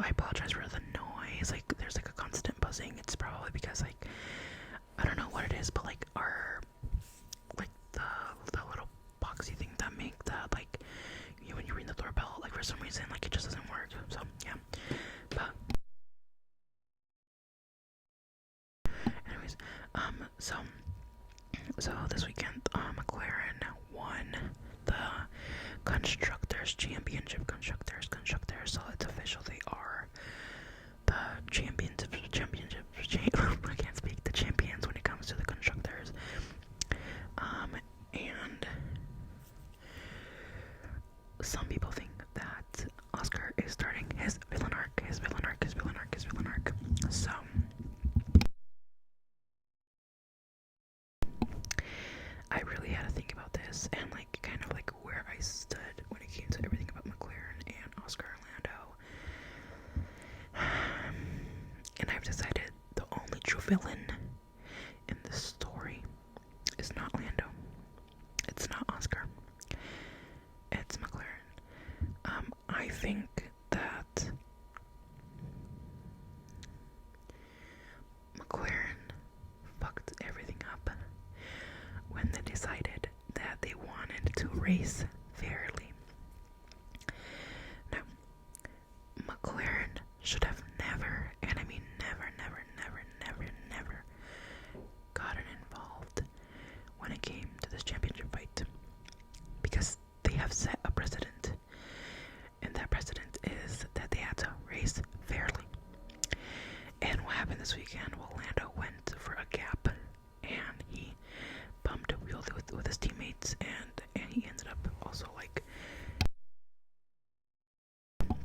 I apologize for the noise. Like, there's like a constant buzzing. It's probably because like I don't know what it is, but like our like the little boxy thing that make that like when you ring the doorbell, like for some reason like it just doesn't work. So yeah. But anyways, so this weekend, McLaren won the constructors championship. Constructors. So it's official. They are the championship. I can't speak. The champions when it comes to the constructors. And some people think that Oscar is starting his villain arc. So I really had to think about this and like kind of like where I stood when it came to everything about McLaren and Oscar Orlando. And I've decided the only true villain in this story is not Lando. It's not Oscar. It's McLaren. I think that McLaren fucked everything up when they decided that they wanted to race fairly. Now, McLaren should have never, and I mean never gotten involved when it came to this championship fight, because they have set a precedent, and that precedent is that they had to race fairly. And what happened this weekend? Well, Lando went for a gap and he bumped a wheel with his teammates, and he ended up also like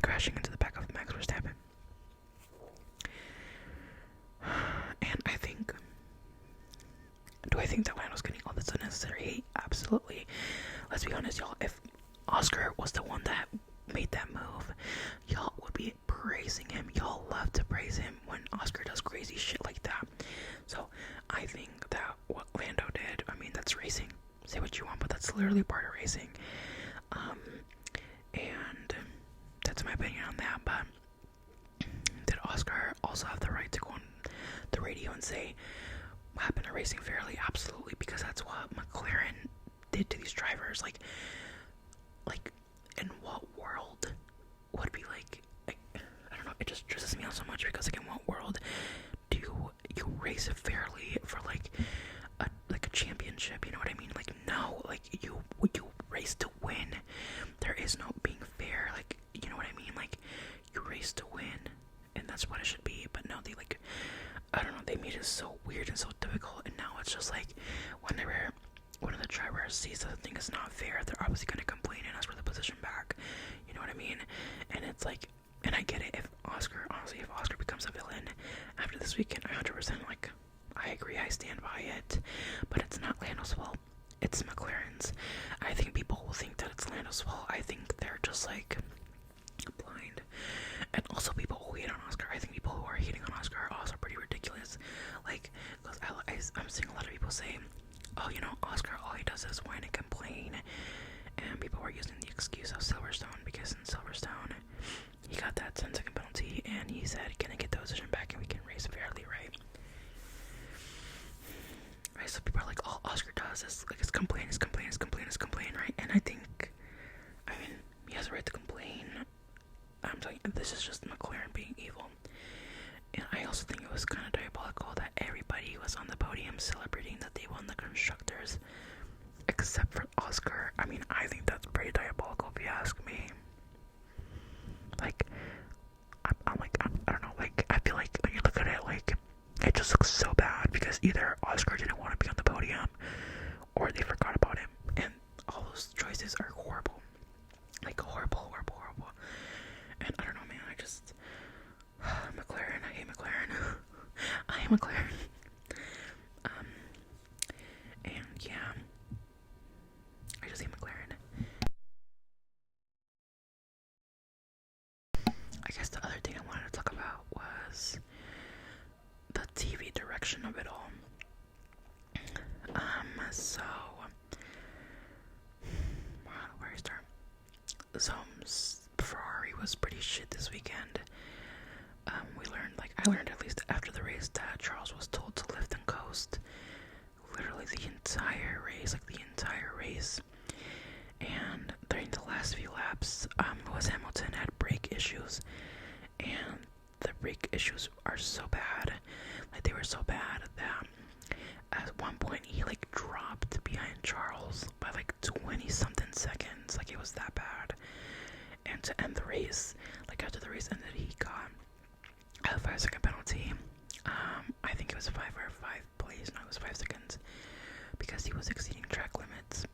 crashing into the back of Max Verstappen. And do I think that Lando's getting all this unnecessary hate? Absolutely. Let's be honest, y'all. If Oscar was the one that made that move, y'all would be praising him. Y'all love to praise him when Oscar does crazy shit like that. So I think that what Lando did, I mean, that's racing. Say what you want, but that's literally part of racing. And that's my opinion on that. But did Oscar also have the right to go on the radio and say what happened to racing fairly? Absolutely, because that's what McLaren did to these drivers. Like in what world would be like I don't know, it just stresses me out so much, because like in what world do you race fairly for like a championship? You know what I mean? Like, no, like you race to win. There is no being fair. Like, you know what I mean? Like, you race to win, and that's what it should be. But no, they like, I don't know, they made it so weird and so difficult, and now it's just like whenever one of the drivers sees that the thing is not fair, they're obviously gonna complain and ask for the position back. You know what I mean? And it's like, and I get it, if Oscar becomes a villain after this weekend, 100% like, I agree, I stand by it. But it's not Lando's fault, it's McLaren's. I think people will think that it's Lando's fault. I think they're just like blind. And also people who hate on Oscar, I think people who are hating on Oscar are also pretty ridiculous. Like, because I'm seeing a lot of people say, oh, you know, Oscar, all he does is whine and complain. And people were using the excuse of Silverstone, because in Silverstone, he got that 10-second penalty, and he said, can I get the position back and we can race fairly, right? Right, so people are like, all Oscar does is, like, is complain, right? And I think, I mean, he has a right to complain. I'm telling you, this is just McLaren being evil. And I also think it was kind of diabolical that everybody was on the podium celebrating that they won the constructors, except for Oscar. I mean, I think that's pretty diabolical if you ask me. Like, I don't know, like, I feel like when you look at it, like, it just looks so bad, because either Oscar didn't want to be on the podium, or they forgot about him, and all those choices are horrible. Like, horrible. And I don't know, man, I just, McLaren, I hate McLaren. I hate McLaren. And yeah, I just hate McLaren. I guess the other thing I wanted to talk about was the TV direction of it all. So, where do I start? So, Ferrari was pretty shit this weekend. learned, at least after the race, that Charles was told to lift and coast literally the entire race, And during the last few laps, Lewis Hamilton had brake issues, and the brake issues are so bad, like they were so bad that at one point he like dropped behind Charles by like 20 something seconds. Like it was that bad. And to end the race, like after the race ended, he got a 5-second penalty. I think it was 5 or 5 plays. No, it was 5 seconds because he was exceeding track limits.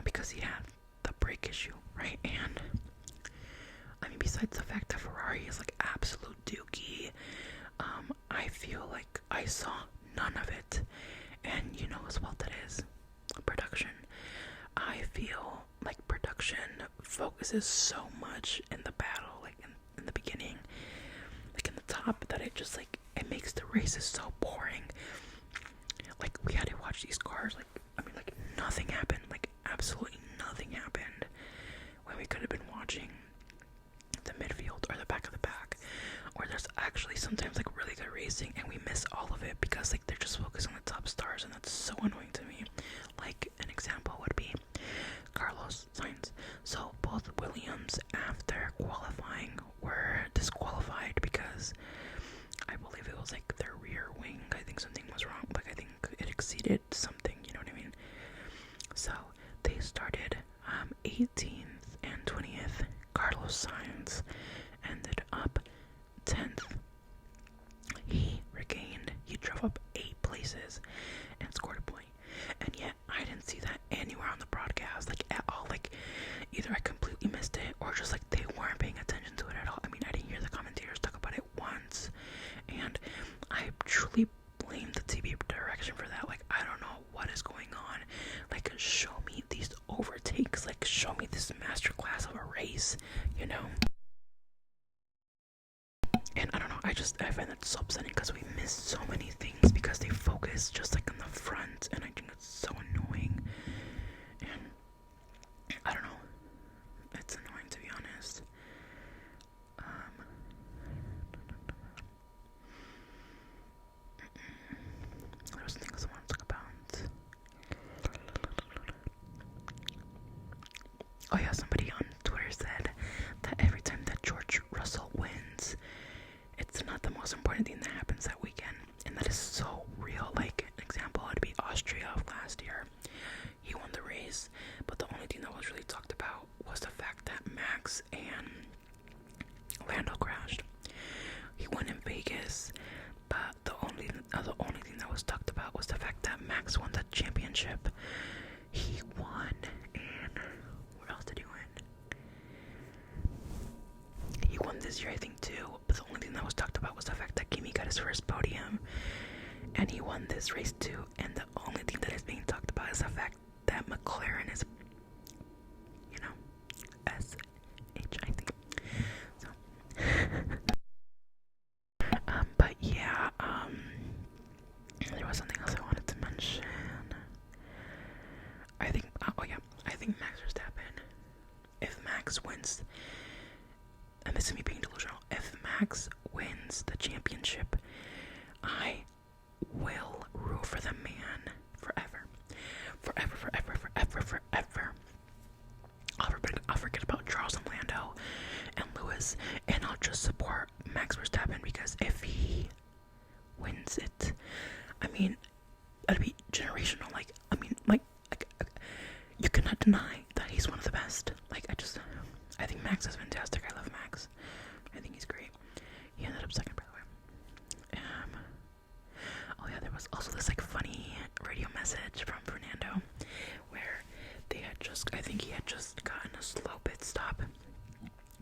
Because he had the brake issue, right? And I mean, besides the fact that Ferrari is like absolute dookie, I feel like I saw none of it. And you know whose fault it is? Production. I feel like production focuses so much in the battle, like in the beginning, like in the top, that it just like it makes the races so boring. Like we had to watch these cars, like I mean, like nothing happened, like absolutely nothing happened, when we could have been watching the midfield or the back of the pack, or there's actually sometimes like really good racing and we miss all of it because like they're just focused on the top stars, and that's so annoying to me. Like an example would be Carlos Sainz. So both Williams after qualifying were disqualified because I believe it was like their rear wing. I think something was wrong. Like I think it exceeded something, you know what I mean? So they started 18th and 20th. Carlos Sainz ended up 10th. He drove up 8 places and scored a point. And yet I didn't see that anywhere on the broadcast, like at all. Like either I completely missed it or just like they weren't paying attention to it at all. I mean, I didn't hear the commentators talk about it once, and I truly blame the TV direction for that. Like I don't know what is going on. Like show me these overtakes, like show me this masterclass of a race, you know? And I don't know, I find that so upsetting because we miss so many things because they focus just like on the front, and I think it's so annoying. And I don't know, it's annoying to be honest. There was something else I wanted to talk about. Oh yeah, somebody on Twitter said that every time that George Russell wins, it's not the most important thing that happens that weekend, and that is so real. Like an example would be Austria of last year. He won the race, but the only thing that was really talked about was the fact that Max and Lando crashed. He won in Vegas, but the only thing that was talked about was the fact that Max won the championship. He won, and where else did he win? He won this year, I think, too. But the only thing that was talked about was the fact that Kimi got his first podium, and he won this race too. And the only thing that is being talked about is the fact that McLaren is, you know, SH, I think. So, but yeah, there was something else I wanted to mention. I think Max Verstappen, if Max wins, and this is me being delusional, if Max wins the championship, I will root for the man forever. Forever, forever, forever, forever. I'll forget about Charles and Lando and Lewis, and I'll just support Max Verstappen, because if he wins it, I mean, it'll be generational. Like, I mean, like you cannot deny that he's one of the best. Like, I think Max is fantastic. I love Max. I think he's great. He ended up second, by the way. Oh yeah, there was also this like funny radio message from Fernando where I think he had just gotten a slow pit stop,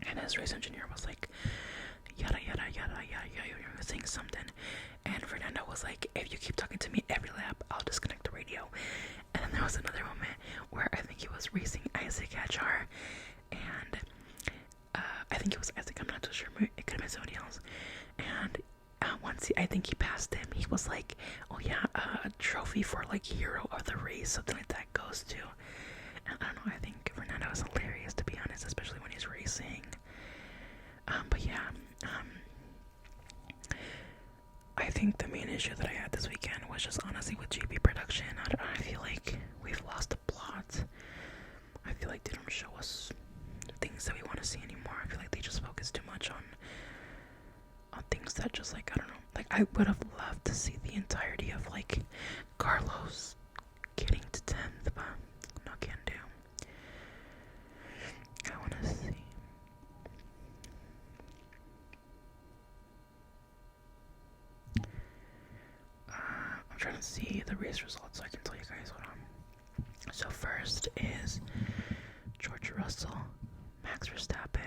and his race engineer was like, yada yada yada yada yada, saying something, and Fernando was like, if you keep talking to me every lap, I'll disconnect the radio. And then there was another moment where I think he was racing Isaac Hadjar, and I think it was Isaac, I'm not too sure, it could have been somebody else. And once I think he passed him, he was like, oh yeah, trophy for like hero of the race, something like that goes to. And I don't know, I think Fernando is hilarious, to be honest, especially when he's racing. But yeah, I think the main issue that I had this weekend was just honestly with GP production. I feel like we've lost the plot. I feel like they don't show us things that we want to see anymore. I feel like they just focus too much on things that just like, I don't know. Like, I would have loved to see the entirety of like Carlos getting to 10th, but no can do. I want to see. I'm trying to see the race results so I can tell you guys. Hold on. So first is George Russell, Max Verstappen,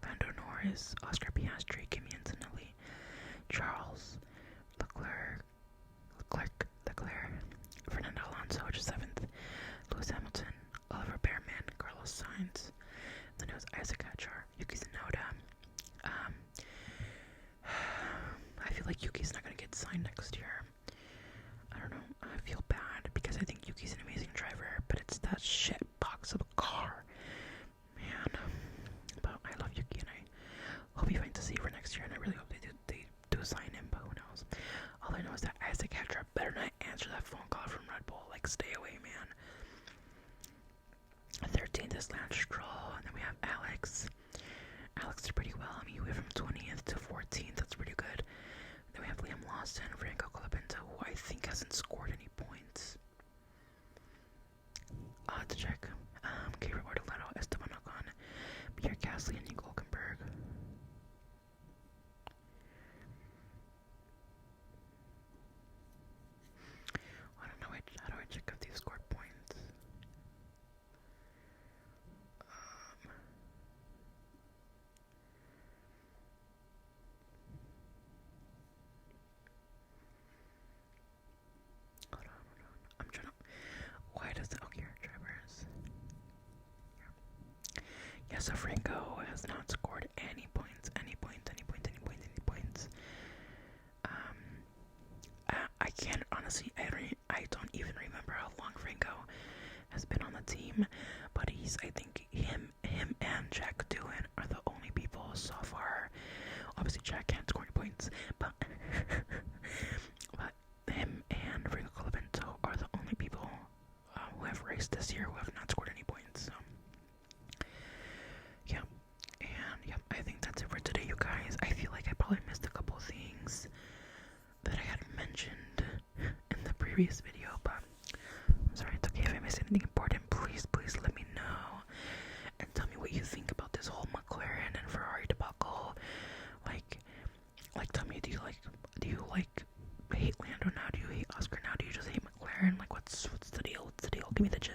Lando Norris, Oscar Piastri, Kimi Antonelli, Charles Leclerc, Fernando Alonso, which is 7th, Lewis Hamilton, Oliver Bearman, Carlos Sainz. Then it was Isaac Hadjar, Yuki Tsunoda. I feel like Yuki's not gonna get signed next year. I don't know. I feel bad because I think Yuki's an amazing driver, but it's that shit box of a car, man. But I love Yuki, and I hope he finds a seat for next year, and I really hope they do sign him. But who knows? All I know is that Isaac Hadjar better not answer that phone call from Red Bull. Like, stay away, man. 13th is Lance Stroll, and then we have Alex. Alex did pretty well. I mean, he went from 20th to 14th. That's pretty good. Then we have Liam Lawson, Franco Colapinto, who I think hasn't scored any points. I'll have to check. Gabriel Ortoletto, Esteban Ocon, Pierre Gasly, and Nico Hulkenberg. I don't know. How do I check if they've scored points? Hold on. I'm trying to. Why does it? Oh, here, drivers. Yeah, so Franco has not scored any points. I can't honestly. I don't even remember how long Franco has been on the team, but I think him and Jack Doohan are the only people so far. Obviously, Jack can't score any points, but him and Franco Colapinto are the only people who have raced this year who have not scored any points. So, yeah, and yeah, I think that's it for today, you guys. I feel like I probably missed a couple things that I had mentioned in the previous video, but I'm sorry, it's okay if I missed anything important. Please let me know and tell me what you think about this whole McLaren and Ferrari debacle. Like, tell me, do you hate Lando now? Do you hate Oscar now? Do you just hate McLaren? Like, what's the deal? Give me the gist.